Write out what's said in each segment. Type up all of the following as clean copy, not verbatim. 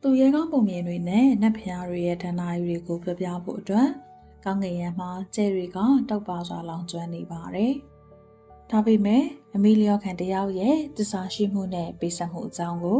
သူရဲကောင်းပုံမြင်တွေနဲ့နတ်ဖျားတွေရဲ့ဒဏ္ဍာရီတွေကိုပြပြဖို့အတွက်ကောင်းကင်ယံမှာကျဲတွေကတောက်ပါစွာလောင်ကျွမ်းနေပါတယ်။ဒါပေမဲ့အမီလီယောခံတယောက်ရဲ့တစ္ဆာရှိမှုနဲ့ပေးဆက်မှုအကြောင်းကို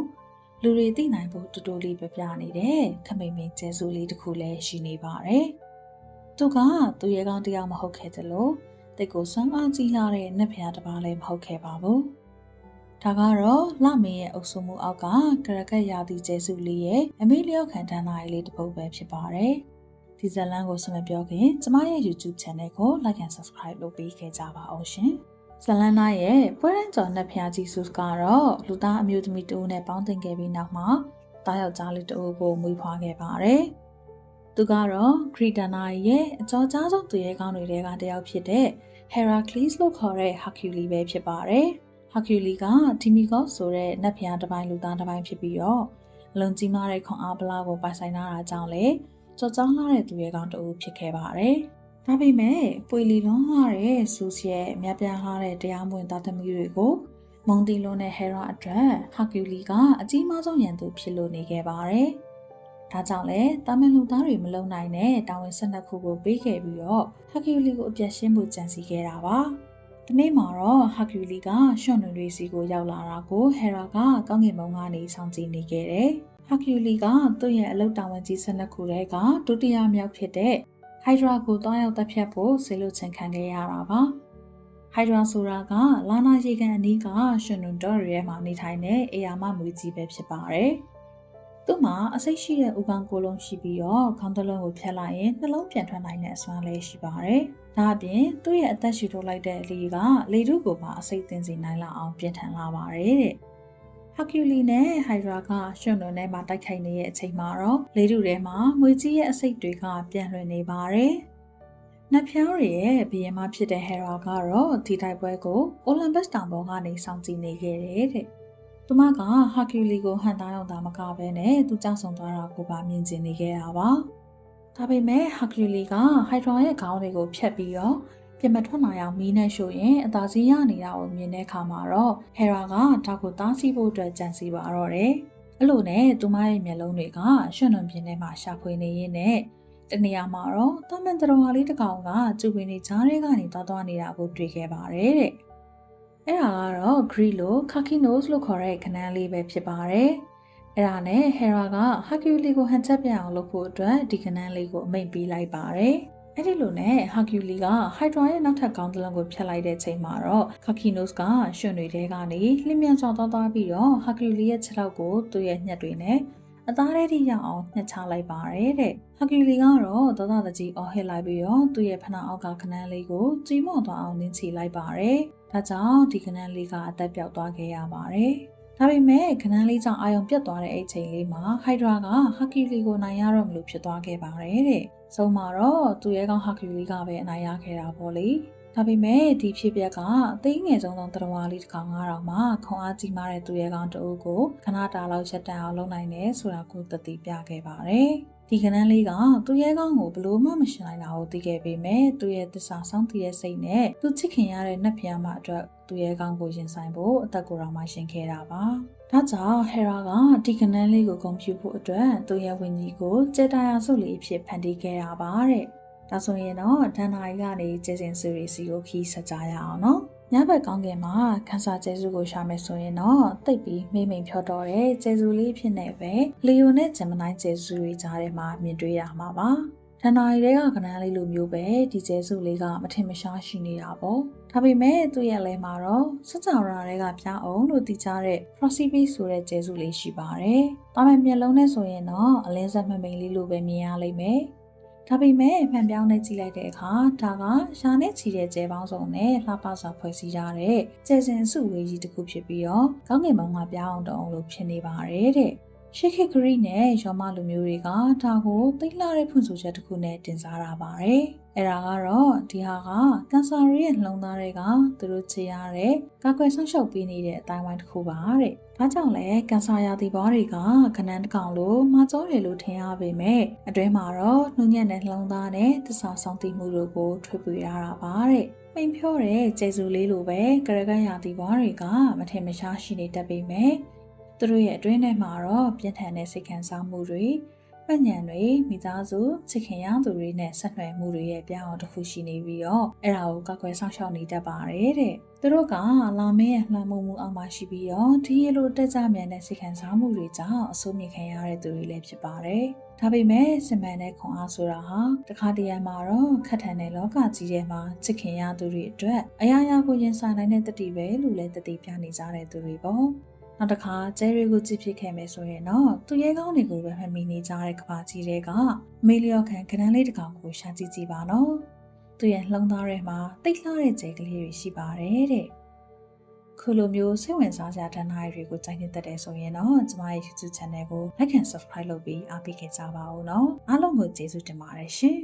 လူတွေသိနိုင်ဖို့တူတူလေးပြပြနေတဲ့ခမိန်မင်းကျဲစုလေးတစ်ခုလည်းရှိနေပါတယ်။သူကသူရဲကောင်းတယောက်မဟုတ်ခဲ့သလိုတိတ်ကိုစွမ်းအားကြီးလာတဲ့နတ်ဖျားတစ်ပါးလည်းမဟုတ်ခဲ့ပါဘူး။ဒါကတော့လမင်းရဲ့အုပ်စုမှုအောက်ကကရကတ်ရာသီကျဲစုလေးရဲ့အမီလီယောခံဒဏ္ဍာရီလေးတစ်ပုဒ်ပဲဖြစ်ပါတယ်။ဒီဇလန်ကိုဆက်မပြောခင်ကျမရဲ့ YouTube Channel ကို Like and Subscribe လုပ်ပေးခဲ့ကြပါအောင်ရှင်။ဇလန်နာရဲ့ပွဲရန်ကျော်နတ်ဖျားကြီးစုကတော့လူသားအမျိုးသမီးတဦးနဲ့ပေါင်းသင်ခဲ့ပြီးနောက်မှာတားယောက်ျားလေးတဦးကိုမွေးဖွားခဲ့ပါတယ်။သူကတော့ခရီဒနာရဲ့အကျော်ကြားဆုံးသူရဲကောင်းတွေထဲကတယောက်ဖြစ်တဲ့ Heracles လို့ခေါ်တဲ့ Hercules ပဲဖြစ်ပါတယ်။ Hercules က Demigod ဆိုတဲ့နတ်ဖျားတစ်ပိုင်းလူသားတစ်ပိုင်းဖြစ်ပြီးတော့အလွန်ကြီးမားတဲ့ခွန်အားဗလာကိုပိုင်ဆိုင်ထားတာကြောင့်လေကြော်ကြောင်းလာတဲ့သူရဲကောင်းတဦးဖြစ်ခဲ့ပါတယ်။ဒါပေမဲ့ပွေလီလွန်လာတဲ့ဆူစရဲ့မြပြားလာတဲ့တရားမဝင်သားသမီးတွေကိုမုံတီလွန်တဲ့ Hera အတွက် Hercules ကအကြီးမားဆုံးရန်သူဖြစ်လို့နေခဲ့ပါတယ်။ဒါကြောင့်လေတာမန်လူသားတွေမလုံနိုင်တဲ့တာဝန်12ခုကိုပေးခဲ့ပြီးတော့ Hercules ကိုအပြတ်ရှင်းဖို့ကြံစည်ခဲ့တာပါ။ဒီနေ့မှာတော့ Hercules ကရှွန်နွေတွေစီကိုရောက်လာတာကို Hera ကကောင်းကင်ဘုံကနေစောင့်ကြည့်နေခဲ့တယ်။ Hercules ကသူ့ရဲ့အလုပ်တာဝန်ကြီး12ခုထဲကဒုတိယမြောက်ဖြစ်တဲ့ Hydra ကိုတွားရောက်တပ်ဖြတ်ဖို့ဆေးလို့ချင်ခံခဲ့ရတာပါ။ Hydra ဆိုတာကလာနာရေကန်အနီးကရှွန်နွေတော်ရဲမှာနေထိုင်တဲ့အေယာမမွေးကြီးပဲဖြစ်ပါတယ်။သူ့မှာအစိတ်ရှိတဲ့ဥကောင်းကိုလုံးရှိပြီးတော့ခေါင်းတစ်လုံးကိုဖြတ်လိုက်ရင်နှလုံးပြန်ထွက်နိုင်တဲ့အစွမ်းလေးရှိပါတယ်။ဒါအပြင်သူ့ရဲ့အသက်ရှူထုတ်လိုက်တဲ့လေကလေထုကိုပါအစိတ်သင်စေနိုင်လောက်အောင်ပြင်းထန်လာပါတယ်တဲ့။ Hercules နဲ့ Hydra ကရှွန်နွေထဲမှာတိုက်ခိုက်နေတဲ့အချိန်မှာတော့လေထုထဲမှာမွေကြီးရဲ့အစိတ်တွေကပြန်လွင်နေပါတယ်။နတ်ဖျားတွေရဲ့ဘီယမဖြစ်တဲ့ Hera ကတော့ဒီတိုက်ပွဲကို Olympus တောင်ပေါ်ကနေစောင့်ကြည့်နေခဲ့တယ်တဲ့။သူမက Hercules ကိုဟန်တားအောင်သာမကဘဲနဲ့သူကြောက်ဆုံသွားတာကိုပါမြင်ကျင်နေခဲ့တာပါ။ဒါပေမဲ့ Hercules က Hydra ရဲ့ခေါင်းတွေကိုဖျက်ပြီးတော့ပြင်မထွက်လာအောင်မီးနဲ့ရှို့ရင်အသာစီးရနေတာကိုမြင်တဲ့အခါမှာတော့ Hera ကဒါကိုတားဆီးဖို့အတွက်ကြံစည်ပါတော့တယ်။အဲ့လိုနဲ့သူမရဲ့မျက်လုံးတွေကရွှွန်နွံပြင်းထဲမှာရှာဖွေနေရင်းနဲ့တနေရာမှာတော့တာမန်တတော်လေးတစ်ကောင်ကကျူပင်းနေကြားထဲကနေသွားနေတာကိုတွေ့ခဲ့ပါတယ်တဲ့။အဲ့ဒါကတော့ Greek လို့ Kakinos လို့ခေါ်တဲ့ခနန်းလေးပဲဖြစ်ပါတယ်။အဲ့ဒါနဲ့ Hera က Hercules ကိုဟန်ချက်ပြအောင်လုပ်ဖို့အတွက်ဒီခနန်းလေးကိုအမိန့်ပေးလိုက်ပါတယ်။အဲ့ဒီလိုနဲ့ Hercules က Hydra ရဲ့နောက်ထပ်ခေါင်းတစ်လုံးကိုဖြတ်လိုက်တဲ့ချိန်မှာတော့ Kakinos ကရွှွန်တွေထဲကနေလျင်မြန်စွာသွားပြီးတော့ Hercules ရဲ့ခြေထောက်ကိုသူ့ရဲ့ညှက်တွေနဲ့အသားထဲထိရောက်အောင်ညှက်ချလိုက်ပါတယ်တဲ့။ Hercules ကတော့ဒေါသတကြီးအော်ဟစ်လိုက်ပြီးတော့သူ့ရဲ့ဖနှောက်အောက်ကခနန်းလေးကိုကြီးမော့သွားအောင်နင်းချလိုက်ပါတယ်။ဒါကြောင့်ဒီခနန်းလေးကအသက်ပြောက်သွားခဲ့ရပါတယ်။ဒါပေမဲ့ခနန်းလေးကြောင့်အာရုံပြတ်သွားတဲ့အဲ့ချိန်လေးမှာ Hydra က Hercules ကိုနိုင်ရတော့မလို့ဖြစ်သွားခဲ့ပါတယ်တဲ့။ဆုံးမှာတော့သူရဲကောင်း Hercules ကပဲအနိုင်ရခဲ့တာပေါ့လေ။ဒါပေမဲ့ဒီဖြစ်ပျက်ကအသေးငယ်ဆုံးသောတရဝါလေးတစ်ကောင်ကတော့မှခွန်အားကြီးမားတဲ့သူရဲကောင်းတအုပ်ကိုခဏတာလောက်ချက်တန်အောင်လုပ်နိုင်တယ်ဆိုတာကိုသတိပြခဲ့ပါတယ်။ဒီကနန်းလေးကသူရဲကောင်းကိုဘလို့မှမရှင်နိုင်တာကိုသိခဲ့ပေမဲ့သူရဲ့သစ္စာစောင့်တည်ရဲ့စိတ်နဲ့သူချစ်ခင်ရတဲ့နတ်ဖျားမအတွက်သူရဲကောင်းကိုရင်ဆိုင်ဖို့အသက်ကိုယ်တော်မှရှင်ခဲ့တာပါ။ဒါကြောင့် Hera ကဒီကနန်းလေးကိုဂုဏ်ပြုဖို့အတွက်သူရဲ့ဝိညာဉ်ကိုကျေတာယာစုလေးအဖြစ်ဖန်တီးခဲ့တာပါတဲ့။ဒါဆိုရင်တော့ဒန်နာရီကနေကျေစင်စုရီစီကိုခီးဆက်ကြရအောင်နော်။ညဘက်ကောင်းကင်မှာခန်းစာကျေစုကိုရှာမယ်ဆိုရင်တော့တိတ်ပြီးမိမ့်မိန်ဖြောတော့တဲ့ကျေစုလေးဖြစ်နေပဲလီယိုနဲ့ဂျမနိုင်းကျေစုတွေကြားထဲမှာမြင်တွေ့ရမှာပါ။ဒန်နာရီတွေကကနန်းလေးလိုမျိုးပဲဒီကျေစုလေးကမထင်မရှားရှိနေတာပေါ့။ဒါပေမဲ့သူ့ရဲ့လဲမှာတော့စကြဝဠာတွေကပြအောင်လို့တည်ကြတဲ့ Proxipy ဆိုတဲ့ကျေစုလေးရှိပါတယ်။ဒါပေမဲ့မျက်လုံးနဲ့ဆိုရင်တော့အလင်းဆက်မှမိန်လေးလိုပဲမြင်ရလိမ့်မယ်။ဒါပေမဲ့မှန်ပြောင်းနဲ့ကြည့်လိုက်တဲ့အခါဒါကရှားနဲ့ချီတဲ့ကျဲပေါင်းစုံနဲ့လှပစွာဖွဲ့စည်းထားတဲ့ကျဲစင်စုဝေးကြီးတစ်ခုဖြစ်ပြီးတော့ကောင်းကင်ဘုံကပြောင်းအောင်တုံးလို့ဖြစ်နေပါတယ်တဲ့။ရှေးခေတ်ဂရိနဲ့ရောမလူမျိုးတွေကဒါကိုသိလှတဲ့ဖွံ့ဖြိုးချက်တစ်ခုနဲ့တင်စားတာပါတယ်။အဲ့ဒါကတော့ဒီဟာကကန်ဆာရဲ့နှလုံးသားတွေကသူတို့ချေရတဲ့ကာကွယ်ဆောင်ရှောက်ပေးနေတဲ့အတိုင်းဝိုင်းတစ်ခုပါတဲ့။ဒါကြောင့်လဲကန်ဆာရာသီပွားတွေကခနန်းတစ်ကောင်လို့မကြောတယ်လို့ထင်ရပေမဲ့အတွင်းမှာတော့နှုတ်ညက်တဲ့နှလုံးသားနဲ့သစ္စာဆောင်တည်မှုတို့ကိုထွေးပွေရတာပါတဲ့။မိန်ဖြောတဲ့ကျေစုလေးလိုပဲကရကရာသီပွားတွေကမထင်မရှားရှိနေတတ်ပေမဲ့ သူတို့ရဲ့အတွင်းထဲမှာတော့ပြင်းထန်တဲ့စိတ်ခံစားမှုတွေပညာတွေမိသားစုချစ်ခင်ရသူတွေနဲ့ဆက်နွယ်မှုတွေရဲ့ပြောင်းအောင်တစ်ခုရှိနေပြီးတော့အဲ့ဒါကိုကောက်ွယ်ဆောင်ရှောက်နေတတ်ပါတယ်တဲ့သူတို့ကလာမင်းရဲ့လှမ်းမှုအောက်မှာရှိပြီးတော့ဒီလိုတက်ကြမြန်တဲ့စိတ်ခံစားမှုတွေကြောင့်အဆိုးမြင်ခံရတဲ့သူတွေလည်းဖြစ်ပါတယ်ဒါပေမဲ့စင်မှန်တဲ့ခွန်အားဆိုတာဟာတခါတရံမှာတော့ခက်ထန်တဲ့လောကကြီးထဲမှာချစ်ခင်ရသူတွေအတွက်အရာရာကိုရင်ဆိုင်နိုင်တဲ့တတိပဲလို့လည်းတတိပြနေကြတဲ့သူတွေပေါ့နောက်တစ်ခါကျဲရီကိုကြည့်ဖြစ်ခဲ့မယ်ဆိုရင်တော့သူရဲကောင်းတွေကိုပဲမှီနေကြတဲ့ကဘာကြီးတွေကမေလျော့ခံကဏ္ဍလေးတစ်ကောင်ကိုရှာကြည့်ကြည့်ပါနော်သူရဲ့လှုံးသားထဲမှာတိတ်လှတဲ့ကျဲကလေးတွေရှိပါတယ်တဲ့ခုလိုမျိုးစိတ်ဝင်စားစရာတန်းနိုင်တွေကိုကြိုက်နေတတ်တယ်ဆိုရင်တော့ကျမရဲ့ YouTube Channel ကို Like and Subscribe လုပ်ပြီးအားပေးခဲ့ကြပါဦးနော်အားလုံးကိုကျေးဇူးတင်ပါတယ်ရှင်